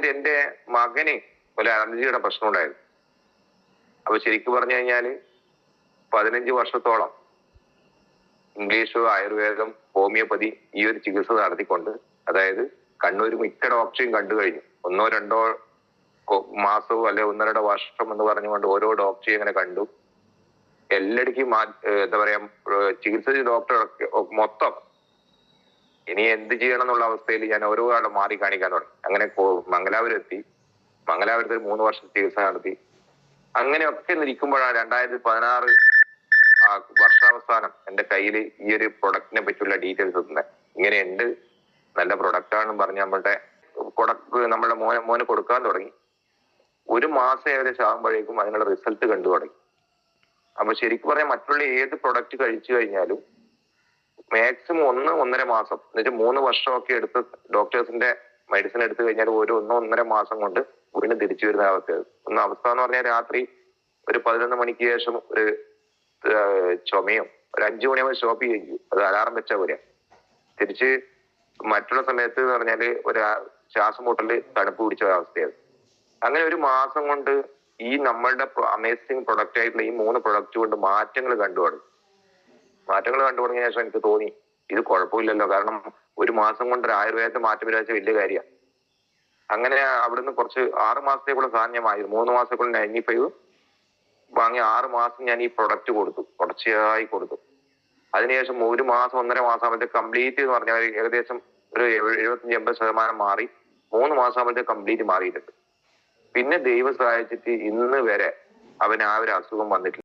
സമയത്ത് എന്റെ മകന് ഒരു അലർജിയുടെ പ്രശ്നം ഉണ്ടായിരുന്നു. അപ്പൊ ശരിക്കും പറഞ്ഞു കഴിഞ്ഞാല് 15 വർഷത്തോളം ഇംഗ്ലീഷ്, ആയുർവേദം, ഹോമിയോപ്പതി ഈ ഒരു ചികിത്സ നടത്തിക്കൊണ്ട്, അതായത് കണ്ണൂർ മിക്ക ഡോക്ടറെയും കണ്ടു കഴിഞ്ഞു. 1-2 മാസവും അല്ലെ 1-2 വർഷം എന്ന് പറഞ്ഞുകൊണ്ട് ഓരോ ഡോക്ടറെയും ഇങ്ങനെ കണ്ടു. എല്ലായിടക്കും എന്താ പറയാ ചികിത്സിച്ച ഡോക്ടർ മൊത്തം ഇനി എന്ത് ചെയ്യണം എന്നുള്ള അവസ്ഥയിൽ ഞാൻ ഓരോ ആളെ മാറി കാണിക്കാൻ തുടങ്ങി. അങ്ങനെ മംഗലാപുരം എത്തി. മംഗലാപുരത്തിൽ 3 വർഷം ചികിത്സ നടത്തി. അങ്ങനെയൊക്കെ ഇരിക്കുമ്പോഴാണ് 2016 വർഷാവസാനം എന്റെ കയ്യിൽ ഈ ഒരു പ്രൊഡക്റ്റിനെ പറ്റിയുള്ള ഡീറ്റെയിൽസ് എത്തുന്നത്. ഇങ്ങനെയുണ്ട്, നല്ല പ്രൊഡക്റ്റ് ആണെന്ന് പറഞ്ഞ് നമ്മുടെ മോനെ കൊടുക്കാൻ തുടങ്ങി. 1 മാസം ഏകദേശം ആകുമ്പോഴേക്കും അതിനുള്ള റിസൾട്ട് കണ്ടു തുടങ്ങി. അപ്പൊ ശരിക്കും പറയാൻ മറ്റുള്ള ഏത് പ്രൊഡക്റ്റ് കഴിച്ചു കഴിഞ്ഞാലും മാക്സിമം 1-1.5 മാസം, എന്നിട്ട് 3 വർഷമൊക്കെ എടുത്ത് ഡോക്ടേഴ്സിന്റെ മെഡിസിൻ എടുത്തു കഴിഞ്ഞാൽ 1-1.5 മാസം കൊണ്ട് വീണ്ടും തിരിച്ചു വരുന്ന അവസ്ഥ എന്ന് പറഞ്ഞാൽ രാത്രി ഒരു 11 മണിക്ക് ശേഷം ഒരു ചുമയും ഒരു 5 മണിയാകുമ്പോൾ സ്റ്റോപ്പ് ചെയ്യും. അത് അലാറം വെച്ചാൽ പോരാ. തിരിച്ച് മറ്റുള്ള സമയത്ത് എന്ന് പറഞ്ഞാല് ഒരു ശ്വാസം മുട്ടല്, തണുപ്പ് പിടിച്ച അവസ്ഥയാണ്. അങ്ങനെ 1 മാസം കൊണ്ട് ഈ നമ്മളുടെ അമേസിങ് പ്രൊഡക്റ്റ് ആയിട്ടുള്ള ഈ 3 പ്രൊഡക്റ്റ് കൊണ്ട് മാറ്റങ്ങൾ കണ്ടു തുടങ്ങിയ ശേഷം എനിക്ക് തോന്നി ഇത് കുഴപ്പമില്ലല്ലോ. കാരണം 1 മാസം കൊണ്ട് ഒരു ആയുർവേദത്തെ മാറ്റം വരാച്ച വലിയ കാര്യമാണ്. അങ്ങനെ അവിടുന്ന് കുറച്ച് 6 മാസത്തേക്കുള്ള സാധനം ഞാൻ വാങ്ങി. 3 മാസത്തേക്കുള്ള 95 വാങ്ങി 6 മാസം ഞാൻ ഈ പ്രൊഡക്റ്റ് കൊടുത്തു, തുടർച്ചയായി കൊടുത്തു. അതിനുശേഷം 1 മാസം 1.5 മാസം ആകുമ്പോഴത്തേക്ക് കംപ്ലീറ്റ് എന്ന് പറഞ്ഞാൽ ഏകദേശം ഒരു 75-80% മാറി. 3 മാസം ആകുമ്പോഴത്തേക്ക് കംപ്ലീറ്റ് മാറിയിട്ടുണ്ട്. പിന്നെ ദൈവം സഹായിച്ചിട്ട് ഇന്ന് വരെ അവന് ആ ഒരു അസുഖം വന്നിട്ടില്ല.